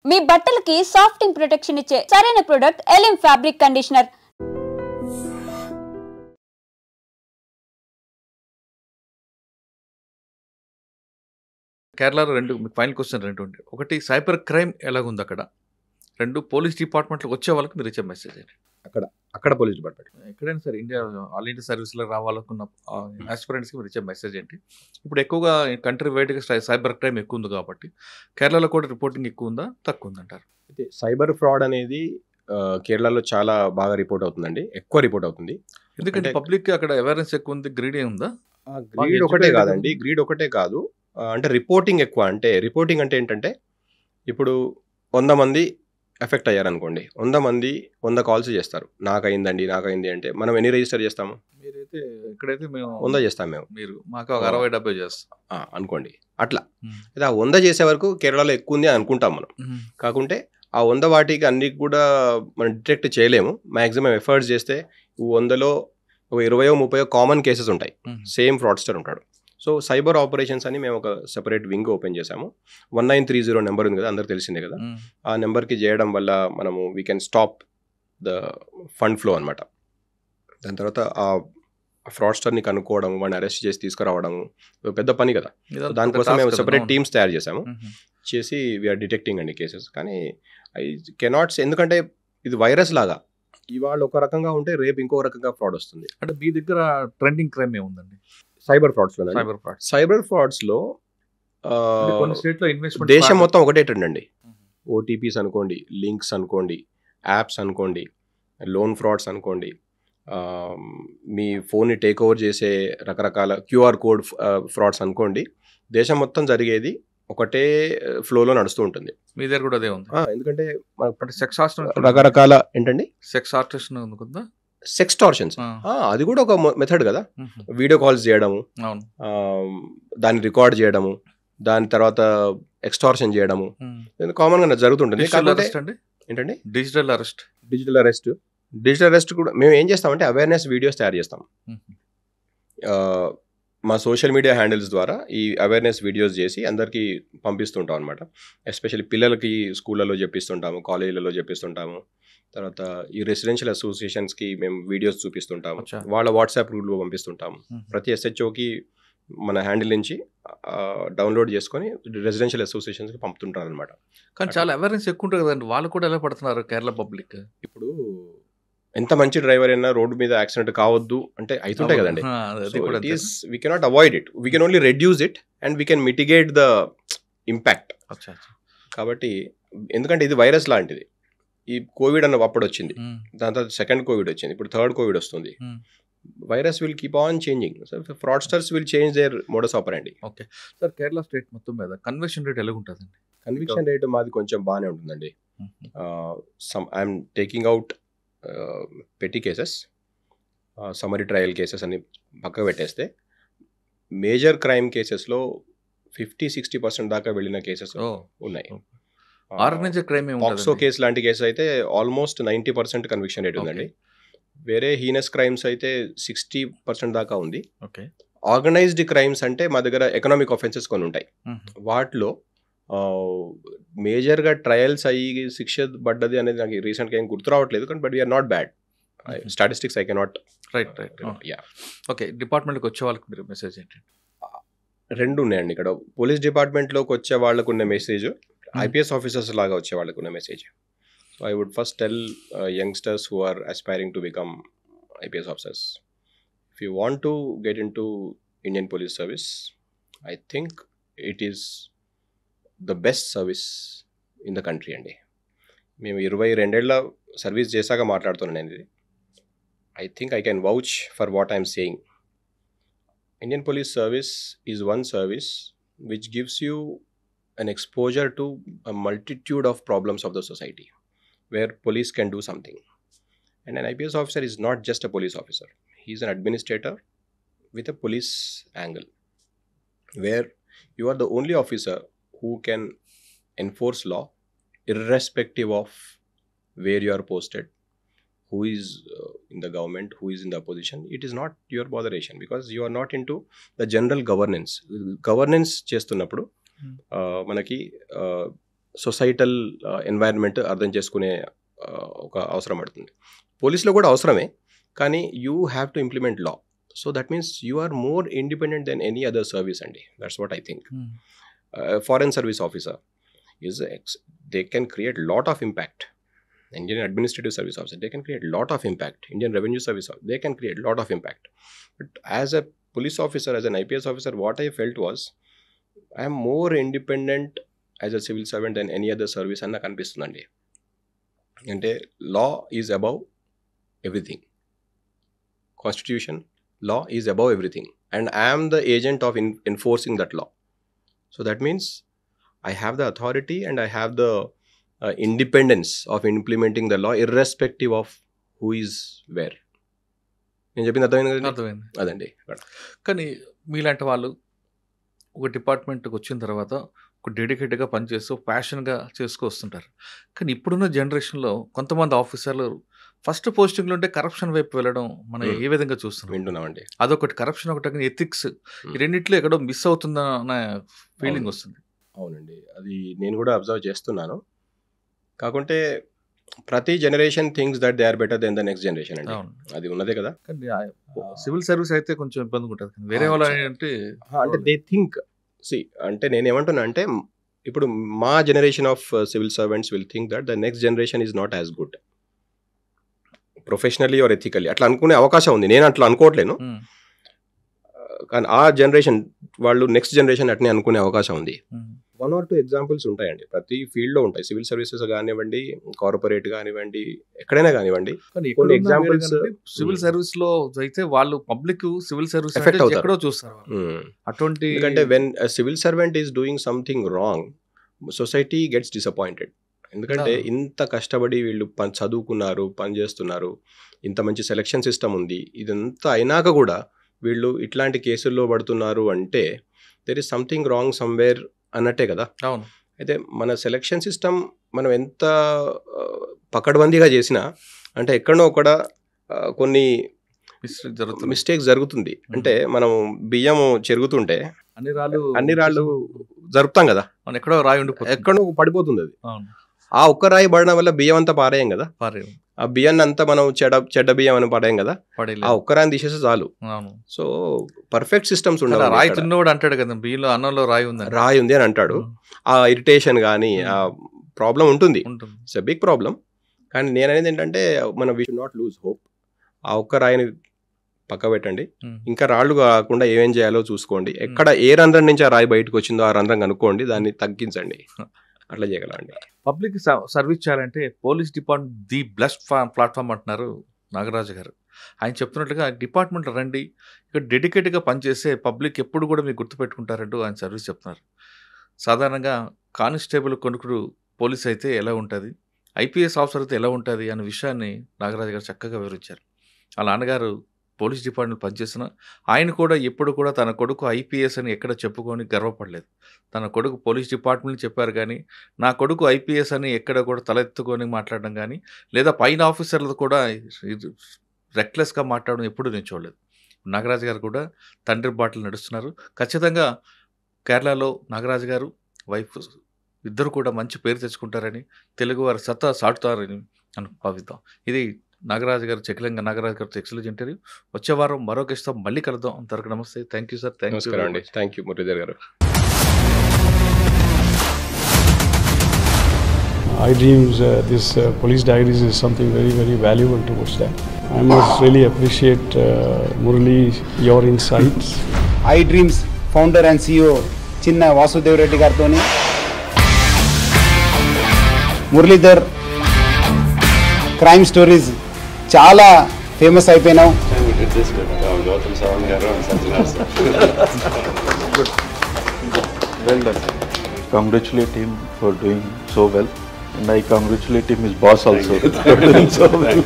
మీ బట్టలకి సాఫ్టింగ్ ప్రొటెక్షన్ ఇచ్చే సరైన ప్రొడక్ట్ ఎలిమ్ ఫ్యాబ్రిక్ కండిషనర్. కేరళలో రెండు ఫైనల్ క్వశ్చన్ రెండు ఉంటాయి. ఒకటి సైబర్ క్రైమ్ ఎలాగుంది అక్కడ, రెండు పోలీస్ డిపార్ట్మెంట్లోకి వచ్చే వాళ్ళకి మీరు ఇచ్చే మెసేజ్ ఏంటి? అక్కడ పోలీస్ డిపార్ట్మెంట్ ఎక్కడైనా సరే ఇండియా ఆల్ ఇండియా సర్వీస్లో రావాలనుకున్న ఆస్పిరెంట్స్కి మీరు ఇచ్చే మెసేజ్ ఏంటి? ఇప్పుడు ఎక్కువగా కంట్రీ వైడ్గా సైబర్ క్రైమ్ ఎక్కువ ఉంది కాబట్టి కేరళలో కూడా రిపోర్టింగ్ ఎక్కువ ఉందా తక్కువ ఉందంటారు? అయితే సైబర్ ఫ్రాడ్ అనేది కేరళలో చాలా బాగా రిపోర్ట్ అవుతుందండి, ఎక్కువ రిపోర్ట్ అవుతుంది. ఎందుకంటే పబ్లిక్ అక్కడ అవేర్నెస్ ఎక్కువ ఉంది, గ్రీడ్ ఉందా? గ్రీడ్ ఒకటే కాదండి, గ్రీడ్ ఒకటే కాదు, అంటే రిపోర్టింగ్ ఎక్కువ. అంటే రిపోర్టింగ్ అంటే ఏంటంటే ఇప్పుడు 100 మంది ఎఫెక్ట్ అయ్యారనుకోండి, 100 మంది 100 కాల్స్ చేస్తారు, నాకైందండి నాకైంది అంటే మనం ఎన్ని రిజిస్టర్ చేస్తాము? మీరైతే ఇక్కడైతే మేము 100 చేస్తాం, మేము మీరు మాకు 60-70 చేస్తాం అనుకోండి. అట్లా అయితే ఆ 100 చేసే వరకు కేరళలో ఎక్కువ ఉంది అని అనుకుంటాం మనం. కాకుంటే ఆ 100 వాటికి అన్ని కూడా మనం డిటెక్ట్ చేయలేము. మ్యాక్సిమం ఎఫర్ట్స్ చేస్తే 100లో 20-30 కామన్ కేసెస్ ఉంటాయి, సేమ్ ఫ్రాడ్స్టర్ ఉంటాడు. సో సైబర్ ఆపరేషన్స్ అని మేము ఒక సెపరేట్ వింగ్ ఓపెన్ చేసాము. 1930 నెంబర్ ఉంది కదా, అందరికి తెలిసిందే కదా. ఆ నెంబర్కి చేయడం వల్ల మనము we can stop the fund flow అనమాట. దాని తర్వాత ఆ ఫ్రాడ్స్టర్ని కనుక్కోవడం, వాడిని అరెస్ట్ చేసి తీసుకురావడము పెద్ద పని కదా. దానికోసం మేము సెపరేట్ టీమ్స్ తయారు చేసాము, చేసి వీఆర్ డిటెక్టింగ్ అండి కేసెస్. కానీ ఐ కెనాట్స్, ఎందుకంటే ఇది వైరస్ లాగా, ఇవాళ ఒక రకంగా ఉంటే రేపు ఇంకో రకంగా ఫ్రాడ్ వస్తుంది. అంటే మీ దగ్గర ట్రెండింగ్ క్రైమ్ ఏముందండి సైబర్ ఫ్రాడ్స్లో? సైబర్ ఫ్రాడ్స్లో దేశం మొత్తం ఒకటే ట్రెండ్ అండి. ఓటీపీస్ అనుకోండి, లింక్స్ అనుకోండి, యాప్స్ అనుకోండి, లోన్ ఫ్రాడ్స్ అనుకోండి, మీ ఫోన్ని టేక్ ఓవర్ చేసే రకరకాల క్యూఆర్ కోడ్ ఫ్రాడ్స్ అనుకోండి, దేశం మొత్తం జరిగేది ఒకటే ఫ్లోలో నడుస్తూ ఉంటుంది. మీ దగ్గర కూడా అదే ఉంది? ఎందుకంటే సెక్స్ ఆర్టిస్ట్ రకరకాల ఏంటండి, సెక్స్ ఆర్టిస్ట్ ఉందా, సెక్స్టార్షన్స్, అది కూడా ఒక మెథడ్ కదా. వీడియో కాల్స్ చేయడము, దాన్ని రికార్డ్ చేయడము, దాని తర్వాత ఎక్స్టార్షన్ చేయడము కామన్ గా జరుగుతుంటుంది. ఏంటండి డిజిటల్ అరెస్ట్? డిజిటల్ అరెస్ట్ కూడా మేము ఏం చేస్తామంటే అవేర్నెస్ వీడియోస్ తయారు చేస్తాం. మా సోషల్ మీడియా హ్యాండిల్స్ ద్వారా ఈ అవేర్నెస్ వీడియోస్ చేసి అందరికీ పంపిస్తుంటాం అనమాట. ఎస్పెషల్లీ పిల్లలకి స్కూళ్ళలో చెప్పిస్తుంటాము, కాలేజీలలో చెప్పిస్తుంటాము. తర్వాత ఈ రెసిడెన్షియల్ అసోసియేషన్స్కి మేము వీడియోస్ చూపిస్తుంటాము, వాళ్ళ వాట్సాప్ గ్రూప్లో పంపిస్తుంటాము. ప్రతి ఎస్హెచ్ఓకి మన హ్యాండిల్ నుంచి డౌన్లోడ్ చేసుకొని రెసిడెన్షియల్ అసోసియేషన్స్కి పంపుతుంటారు అనమాట. కానీ చాలా అవేర్నెస్ ఎక్కువ ఉంటుంది కదండి, వాళ్ళు కూడా ఎలా పడుతున్నారు కేరళ పబ్లిక్? ఇప్పుడు ఎంత మంచి డ్రైవర్ అయినా రోడ్డు మీద యాక్సిడెంట్ కావద్దు అంటే అవుతుంటాయి కదండి. We cannot avoid it, we can only reduce it and we can mitigate the impact. కాబట్టి ఎందుకంటే ఇది వైరస్ లాంటిది. ఈ కోవిడ్ అన్న అప్పుడు వచ్చింది, దాని తర్వాత సెకండ్ కోవిడ్ వచ్చింది, ఇప్పుడు థర్డ్ కోవిడ్ వస్తుంది. Virus will keep on changing, so fraudsters will change their modus ఆపరండి. Okay sir, Kerala state మొత్తం మీద కన్విక్షన్ రేట్ ఎలా ఉంటుందండి? కన్విక్షన్ రేట్ మాది కొంచెం బాగానే ఉంటుందండి. ఐఎమ్ టేకింగ్ అవుట్ పెట్టి కేసెస్, సమరీ ట్రయల్ కేసెస్ అని పక్కకు పెట్టేస్తే మేజర్ క్రైమ్ కేసెస్లో 50-60% దాకా వెళ్ళిన కేసెస్ ఉన్నాయి. ఆర్గనైజ్డ్ క్రైమ్, పాక్సో కేసు లాంటి కేసు అయితే ఆల్మోస్ట్ 90% కన్విక్షన్ రేట్ ఉందండి. వేరే హీనస్ క్రైమ్స్ అయితే 60% దాకా ఉంది. ఆర్గనైజ్డ్ క్రైమ్స్ అంటే మా దగ్గర ఎకనామిక్ ఆఫెన్సెస్ కొన్ని ఉంటాయి, వాటిలో మేజర్గా ట్రయల్స్ అయ్యి శిక్ష పడ్డది అనేది నాకు రీసెంట్గా ఏం గుర్తు రావట్లేదు, కానీ but we're not bad. Statistics I cannot. Right. Okay, డిపార్ట్మెంట్కి వచ్చే వాళ్ళకి మీరు మెసేజ్ ఏంటి? రెండు ఉన్నాయండి ఇక్కడ. పోలీస్ డిపార్ట్మెంట్లోకి వచ్చే వాళ్ళకు ఉన్న మెసేజ్, ఐపీఎస్ ఆఫీసర్స్ లాగా వచ్చే వాళ్ళకు ఉన్న message. So I would first tell youngsters who are aspiring to become IPS officers, if you want to get into Indian Police Service, I think it is the best service in the country అండి. మేము 22 ఏళ్ళ service చేశాక మాట్లాడుతున్నాను ఇది. I think I can vouch for what I'm saying. Indian Police Service is one service which gives you an exposure to a multitude of problems of the society where police can do something. And an IPS officer is not just a police officer. He is an administrator with a police angle, where you are the only officer who can enforce law irrespective of where you are posted, who is in the government, who is in the opposition. It is not your botheration because you are not into the general governance. Governance చేస్తున్నప్పుడు మనకి societal environment అర్థం చేసుకునే ఒక అవసరం పడుతుంది. పోలీసులో కూడా అవసరమే, కానీ you have to implement law. So that means you are more independent than any other service అండి. That's what I think. Foreign service officer they can create lot of impact. Indian administrative service officer, they can create lot of impact. Indian revenue service, they can create lot of impact. But as a police officer, as an IPS officer, what I felt was I am more independent as a civil servant than any other service anna kanipistundandi. Ante law is above everything. Constitution, law is above everything, and I am the agent of enforcing that law. So that means I have the authority and I have the independence of implementing the law irrespective of who is where. నేను చెప్పింది అర్థమైంది అర్థమైంది. అదండి. కానీ మీలాంటి వాళ్ళు ఒక డిపార్ట్మెంట్కి వచ్చిన తర్వాత ఒక డెడికేటెడ్గా పనిచేస్తూ ప్యాషన్గా చేసుకు వస్తుంటారు. కానీ ఇప్పుడున్న జనరేషన్లో కొంతమంది ఆఫీసర్లు ఫస్ట్ పోస్టింగ్లో ఉంటే కరప్షన్ వైపు వెళ్ళడం మనం ఏ విధంగా చూస్తున్నాం, వింటున్నామండి. అదొకటి కరప్షన్, ఒకటి ఎథిక్స్, ఈ రెండిట్లో ఎక్కడో మిస్ అవుతుందన్న ఫీలింగ్ వస్తుంది. అవునండి, అది నేను కూడా అబ్జర్వ్ చేస్తున్నాను. కాకుంటే ప్రతి generation things that they are better than the next generation అండి. అది ఉన్నదే కదా. కానీ సివిల్ సర్వీస్ అయితే కొంచెం ఇబ్బంది ఉంటుంది. వేరే వాళ్ళు అంటే దే థింక్ అంటే నేను ఏమంటున్నా అంటే ఇప్పుడు మా generation of civil servants will think that the next generation is not as good professionally or ethically. అట్లా అనుకునే అవకాశం ఉంది. నేను అట్లా అనుకోవట్లేను, కానీ ఆ జనరేషన్ వాళ్ళు నెక్స్ట్ జనరేషన్ అట్నే అనుకునే అవకాశం ఉంది. 1 or 2 ఎగ్జాంపుల్స్ ఉంటాయండి, ప్రతి ఫీల్డ్లో ఉంటాయి. సివిల్ సర్వీసెస్ కానివ్వండి, కార్పొరేట్ కానివ్వండి, ఎక్కడైనా కానివ్వండి. కొన్ని ఎగ్జాంపుల్స్ సివిల్ సర్వీస్ లో అయితే వాళ్ళు పబ్లిక్ సివిల్ సర్వీస్ ఎఫెక్ట్ అవుతారు, ఎక్కడో చూస్తారు. అటువంటి ఎందుకంటే when civil servant is doing something wrong, society gets disappointed. ఎందుకంటే ఇంత కష్టపడి వీళ్ళు చదువుకున్నారు, పనిచేస్తున్నారు, ఇంత మంచి సెలక్షన్ సిస్టమ్ ఉంది, ఇదంతా అయినాక కూడా వీళ్ళు ఇట్లాంటి కేసుల్లో పడుతున్నారు అంటే there is something wrong somewhere అన్నట్టే కదా. అవును. అయితే మన సెలక్షన్ సిస్టమ్ మనం ఎంత పకడ్బందీగా చేసినా అంటే ఎక్కడో ఒక కొన్ని మిస్టేక్స్ జరుగుతుంది. అంటే మనం బియ్యం చెరుగుతుంటే అన్ని రాళ్ళు జరుపుతాం కదా, ఎక్కడో రాయి ఎక్కడో పడిపోతుంది. అది ఆ ఒక్క రాయి పడడం వల్ల బియ్యం అంతా పారేయం కదా. ఆ బియ్యాన్ని అంతా మనం చెడ్డ బియ్యం అని పడేయం కదా. ఆ ఒక్క రాయిని తీసేస్తే చాలు. సో పర్ఫెక్ట్ సిస్టమ్స్ ఉండాలి. రాయి తిన్నోడు అంటాడు కదా, బియ్యంలో అన్నంలో రాయి ఉంది అని అంటాడు. ఆ ఇరిటేషన్ కానీ ఆ ప్రాబ్లం ఉంటుంది, ఇట్స్ ఎ బిగ్ ప్రాబ్లం. కానీ నేను అనేది ఏంటంటే మనం we should not lose hope. ఆ ఒక్క రాయిని పక్క పెట్టండి, ఇంకా రాళ్ళు కాకుండా ఏమేం చేయాలో చూసుకోండి. ఎక్కడ ఏ రంధ్రం నుంచి ఆ రాయి బయటకు వచ్చిందో ఆ రంధ్రం కనుక్కోండి, దాన్ని తగ్గించండి. అట్లా చేయగలండి. పబ్లిక్ సర్వీస్ చేయాలంటే police department the best platform అంటున్నారు నాగరాజు గారు. ఆయన చెప్తున్నట్లుగా డిపార్ట్మెంట్ రండి, ఇక్కడ డెడికేటెడ్గా పనిచేసే పబ్లిక్ ఎప్పుడు కూడా మీరు గుర్తుపెట్టుకుంటారంటూ ఆయన సర్వీస్ చెప్తున్నారు. సాధారణంగా కానిస్టేబుల్ కొనుక్కుడు పోలీస్ అయితే ఎలా ఉంటుంది, ఐపీఎస్ ఆఫీసర్ అయితే ఎలా ఉంటుంది అనే విషయాన్ని నాగరాజు గారు చక్కగా వివరించారు. వాళ్ళ నాన్నగారు పోలీస్ డిపార్ట్మెంట్ పనిచేసిన ఆయన కూడా ఎప్పుడు కూడా తన కొడుకు ఐపీఎస్ అని ఎక్కడ చెప్పుకొని గర్వపడలేదు. తన కొడుకు పోలీస్ డిపార్ట్మెంట్ చెప్పారు కానీ నా కొడుకు ఐపీఎస్ అని ఎక్కడ కూడా తలెత్తుకొని మాట్లాడడం కానీ లేదా పైన ఆఫీసర్లు కూడా రెక్లెస్గా మాట్లాడడం ఎప్పుడు నేను చూడలేదు. నాగరాజు గారు కూడా తండ్రి బాటలు నడుస్తున్నారు. ఖచ్చితంగా కేరళలో నాగరాజు గారు వైఫ్ ఇద్దరు కూడా మంచి పేరు తెచ్చుకుంటారని, తెలుగువారి సత్తా సాటుతారని భావిద్దాం. ఇది నాగరాజు గారు చెక్కిలంగా నాగరాజు గారితో ఎక్సలెంట్ ఇంటర్వ్యూ. వచ్చే వారం మరో గెస్ట్తో మళ్ళీ కలుద్దాం. అంతవరకు నమస్తే. Thank you sir. Thank you Muralidhar గారు. I dreams, this police diaries is something very, very valuable towards that. I must really appreciate Murali, your insights. I dreams founder and CEO Chinna Vasudev Reddy gartoni Muralidhar crime stories చాలా famous అయిపోయినావు. Well done. Congratulate him for doing so well, and I congratulate him, his boss also for doing so well.